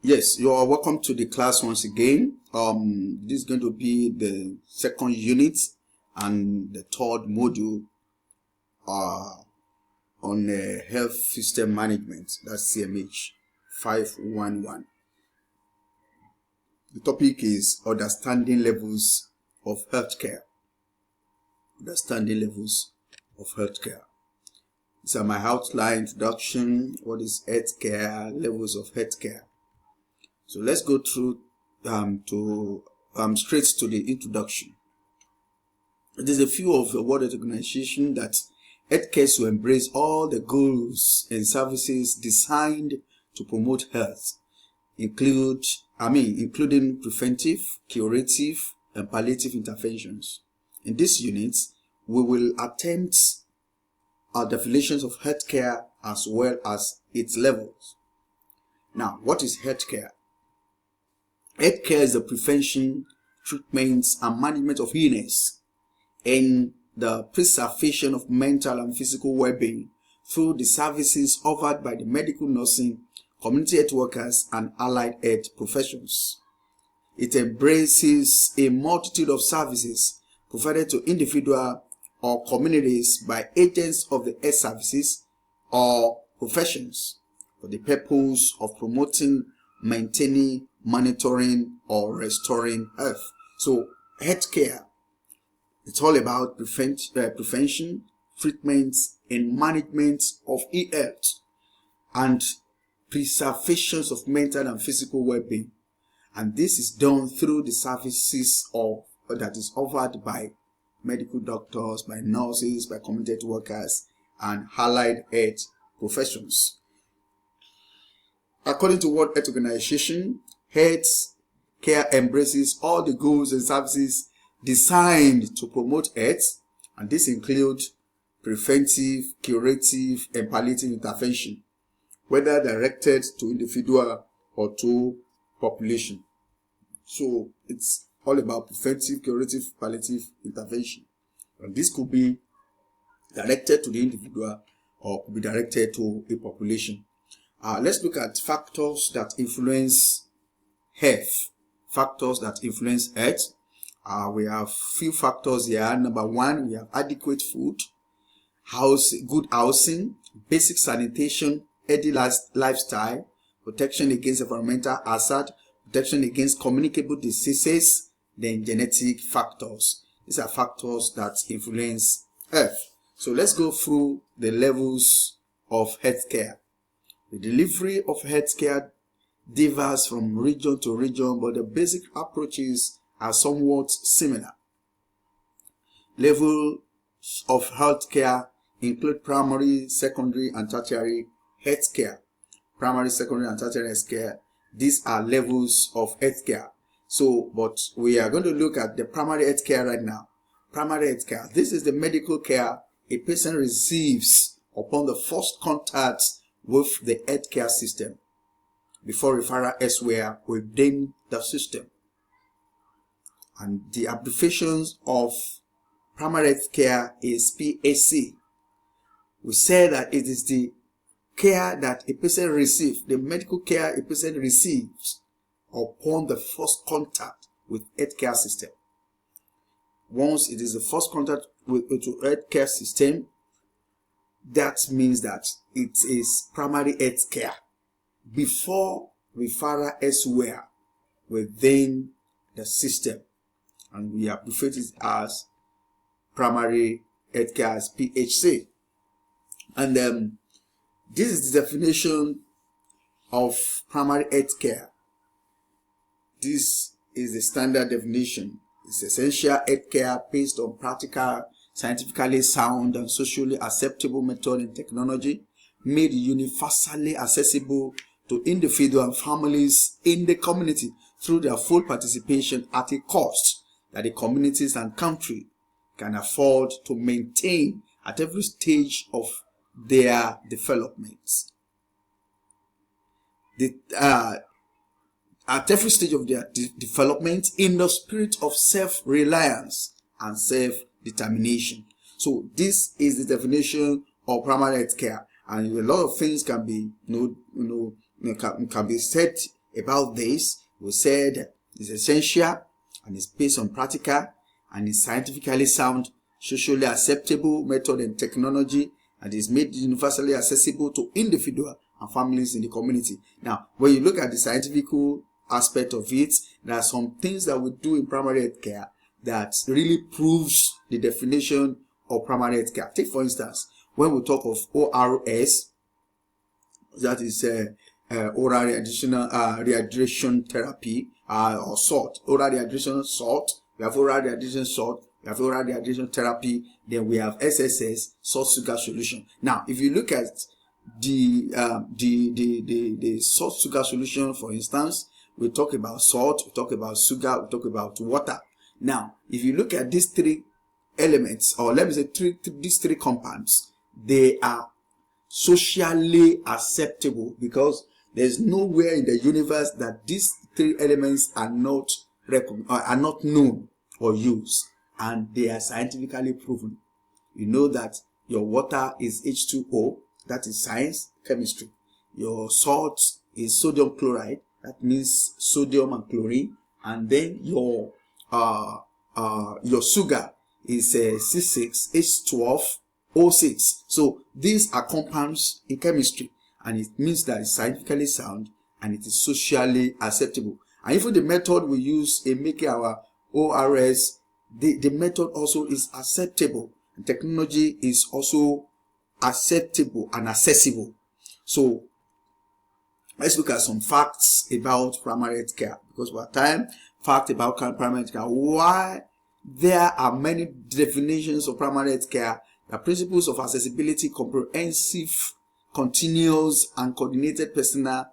Yes, you are welcome to the class once again. This is going to be the second unit and the third module on health system management. That's CMH 511. The topic is understanding levels of healthcare. Understanding levels of healthcare. These are my outline introduction. What is healthcare? Levels of healthcare. So let's go through straight to the introduction. There's a few of the World Health Organization that healthcare will embrace all the goals and services designed to promote health, including preventive, curative, and palliative interventions. In this unit, we will attempt our definitions of healthcare as well as its levels. Now, what is healthcare? Healthcare is the prevention, treatment, and management of illness and the preservation of mental and physical well-being through the services offered by the medical, nursing, community health workers, and allied health professions. It embraces a multitude of services provided to individuals or communities by agents of the health services or professions for the purpose of promoting, maintaining, monitoring, or restoring health. So, healthcare, it's all about prevention, treatment, and management of health and preservations of mental and physical well-being. And this is done through the services that is offered by medical doctors, by nurses, by community health workers, and allied health professions. According to World Health Organization, health care embraces all the goals and services designed to promote health, and this includes preventive, curative, and palliative intervention, whether directed to individual or to population. So it's all about preventive, curative, palliative intervention, and this could be directed to the individual or could be directed to a population. Let's look at factors that influence health. Factors that influence health. We have few factors here. Number one, we have adequate food, good housing, basic sanitation, healthy lifestyle, protection against environmental hazard, protection against communicable diseases, then genetic factors. These are factors that influence health. So let's go through the levels of healthcare. The delivery of healthcare differs from region to region, but the basic approaches are somewhat similar. Levels of healthcare include primary, secondary, and tertiary healthcare. Primary, secondary, and tertiary healthcare. These are levels of healthcare. So, but we are going to look at the primary healthcare right now. Primary healthcare. This is the medical care a patient receives upon the first contact with the healthcare system before referral elsewhere within the system. And the abbreviations of primary health care is PHC. We say that it is the care that a patient receives, the medical care a patient receives upon the first contact with healthcare system. Once it is the first contact with the healthcare system, that means that it is primary health care before referral elsewhere within the system. And we abbreviate it as primary health care as PHC. And this is the definition of primary health care. This is the standard definition. It's essential health care based on practical, scientifically sound, and socially acceptable method and technology, made universally accessible to individuals and families in the community through their full participation at a cost that the communities and country can afford to maintain at every stage of their development. At every stage of their development in the spirit of self-reliance and self-determination. So this is the definition of primary health care, and a lot of things can be can be said about this. We said it's essential and it's based on practical and is scientifically sound, socially acceptable method and technology, and is made universally accessible to individuals and families in the community. Now, when you look at the scientific aspect of it, there are some things that we do in primary health care that really proves the definition of primary health care. Take, for instance, when we talk of ORS, that is oral rehydration therapy, or salt, oral rehydration salt. We have oral rehydration salt, we have oral rehydration therapy, then we have SSS, salt sugar solution. Now, if you look at the salt sugar solution, for instance, we talk about salt, we talk about sugar, we talk about water. Now, if you look at these three elements, or let me say these three compounds, they are socially acceptable because there's nowhere in the universe that these three elements are not known or used, and they are scientifically proven. You know that your water is H2O, that is science, chemistry. Your salt is sodium chloride, that means sodium and chlorine, and then your sugar is C6H12O6. So these are compounds in chemistry, and it means that it's scientifically sound and it is socially acceptable. And even the method we use in making our ORS, the method also is acceptable. And technology is also acceptable and accessible. So let's look at some facts about primary health care, because for a time, fact about primary health care. Why there are many definitions of primary health care. The principles of accessibility, comprehensive, continuous, and coordinated personal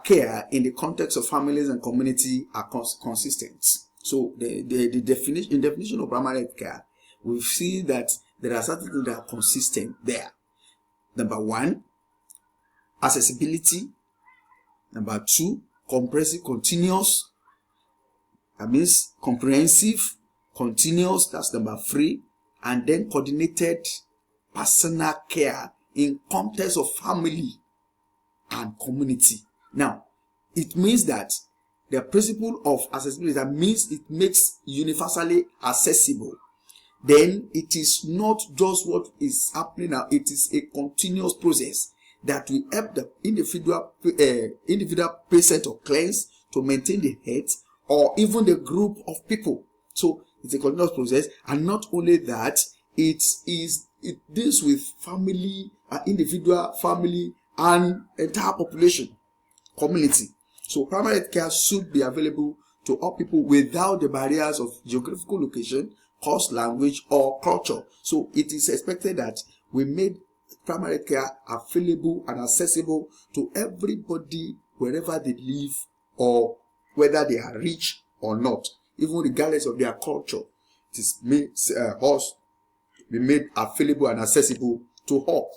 care in the context of families and community are consistent. So the definition of primary health care, we see that there are certain things that are consistent there. Number one, accessibility. Number two, comprehensive, continuous. That means comprehensive, continuous, that's number three. And then coordinated personal care in context of family and community. Now, it means that the principle of accessibility, that means it makes universally accessible. Then it is not just what is happening now, it is a continuous process that will help the individual patient or clients to maintain the health, or even the group of people. So it's a continuous process, and not only that, it deals with family, individual, family, and entire population, community. So primary health care should be available to all people without the barriers of geographical location, cost, language, or culture. So it is expected that we made primary health care available and accessible to everybody wherever they live, or whether they are rich or not, even regardless of their culture. It is made be made available and accessible to all.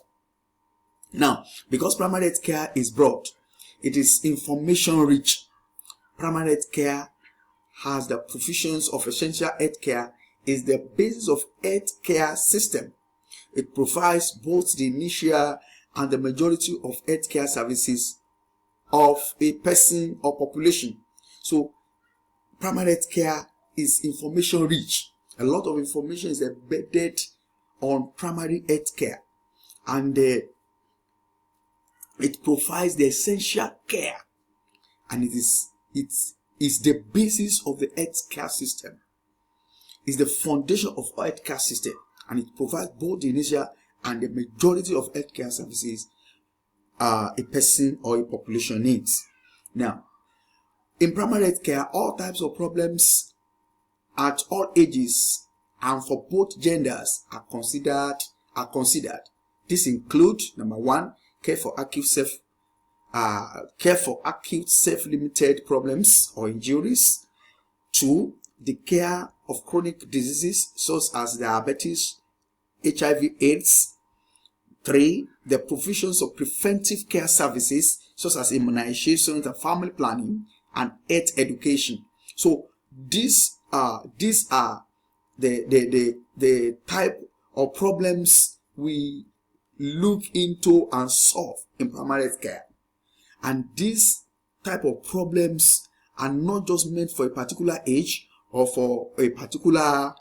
Now, because primary health care is broad, it is information rich. Primary health care has the provisions of essential health care, is the basis of health care system. It provides both the initial and the majority of health care services of a person or population. So primary health care is information rich. A lot of information is embedded on primary health care, and it provides the essential care, and it is the basis of the health care system. It's the foundation of health care system, and it provides both the initial and the majority of health care services a person or a population needs. Now, in primary health care, all types of problems at all ages and for both genders are considered. This include, number one, care for acute self-limited problems or injuries. Two, the care of chronic diseases such as diabetes, HIV/AIDS. Three, the provisions of preventive care services such as immunizations and family planning and health education. So these are the type of problems we look into and solve in primary health care. And these type of problems are not just meant for a particular age or for a particular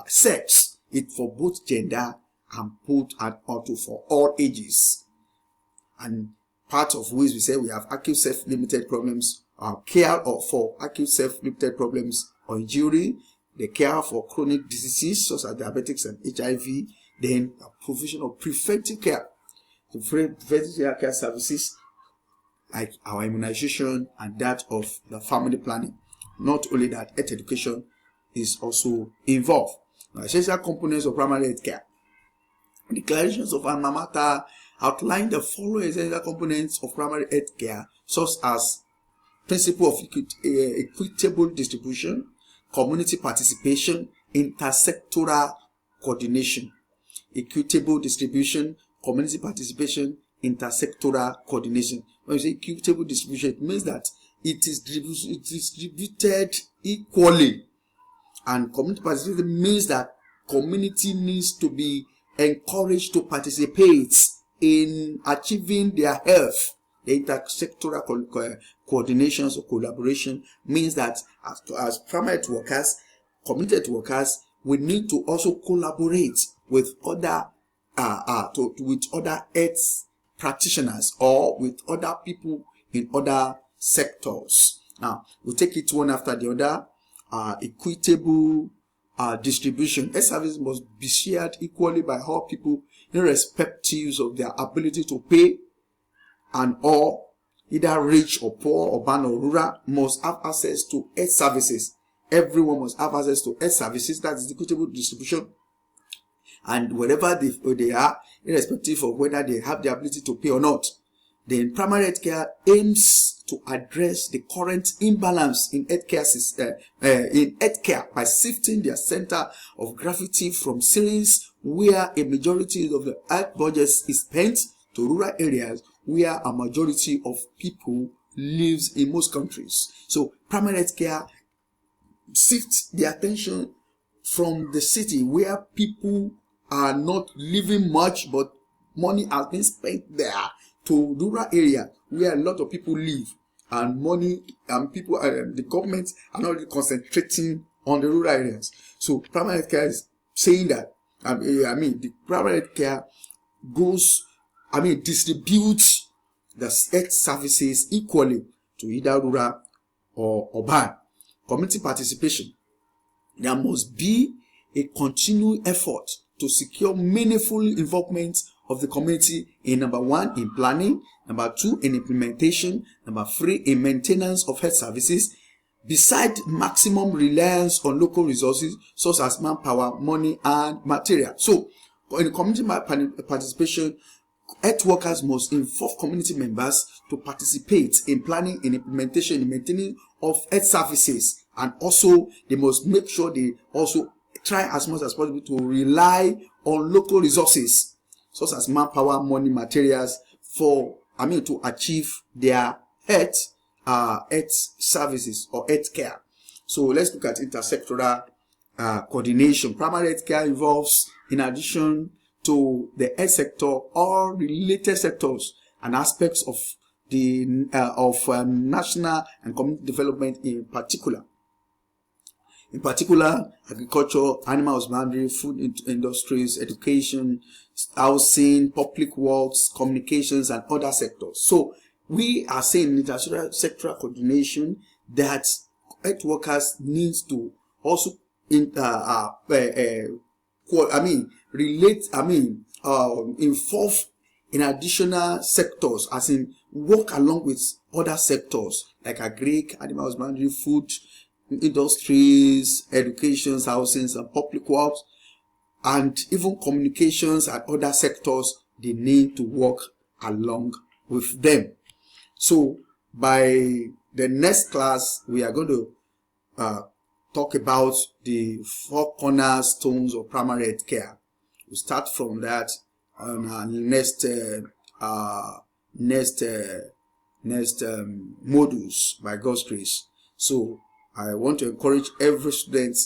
sex. It's for both gender and also for all ages. And part of which we say we have acute self-limited problems, care for acute self-limited problems or injury, the care for chronic diseases such as diabetics and HIV, then a provision of preventive care. The preventive care services like our immunization and that of the family planning. Not only that, health education is also involved. Now, essential components of primary health care. Declarations of Alma Mater outline the following essential components of primary health care, such as principle of equitable distribution, community participation, intersectoral coordination. Equitable distribution, community participation, intersectoral coordination. When you say equitable distribution, it means that it is distributed equally. And community participation means that community needs to be encouraged to participate in achieving their health. The intersectoral coordinations or collaboration means that as primary health workers, community health workers, we need to also collaborate with other health practitioners or with other people in other sectors. Now, we'll take it one after the other. Equitable distribution. Health services must be shared equally by all people, irrespective of their ability to pay, and all, either rich or poor, urban or rural, must have access to health services. Everyone must have access to health services. That is equitable distribution. And wherever they are, irrespective of whether they have the ability to pay or not. Then primary health care aims to address the current imbalance in healthcare system, by shifting their center of gravity from cities where a majority of the health budget is spent to rural areas where a majority of people lives in most countries. So primary health care shifts the attention from the city where people are not living much, but money has been spent there, to rural area where a lot of people live, and money and people, the government are not really concentrating on the rural areas. So primary health care is saying that, the primary health care distributes the health services equally to either rural or urban. Community participation. There must be a continued effort to secure meaningful involvement of the community in number 1, in planning, number 2, in implementation, number 3, in maintenance of health services, beside maximum reliance on local resources such as manpower, money, and material. So, in community participation, health workers must involve community members to participate in planning, in implementation, in maintaining of health services, and also they must make sure they also try as much as possible to rely on local resources such as manpower, money, materials to achieve their health services or health care. So let's look at intersectoral coordination. Primary health care involves, in addition to the health sector, all related sectors and aspects of the national and community development in particular. In particular, agriculture, animal husbandry, food industries, education, housing, public works, communications, and other sectors. So we are saying in intersectoral coordination that health workers need to also involve in additional sectors, as in work along with other sectors like agric, animal husbandry, food industries, education, housing, and public works, and even communications and other sectors. They need to work along with them. So by the next class, we are going to talk about the 4 cornerstones of primary health care. We'll start from that on our next modules by God's grace. So I want to encourage every student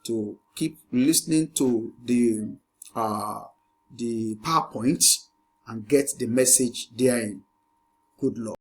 to keep listening to the PowerPoint and get the message therein. Good luck.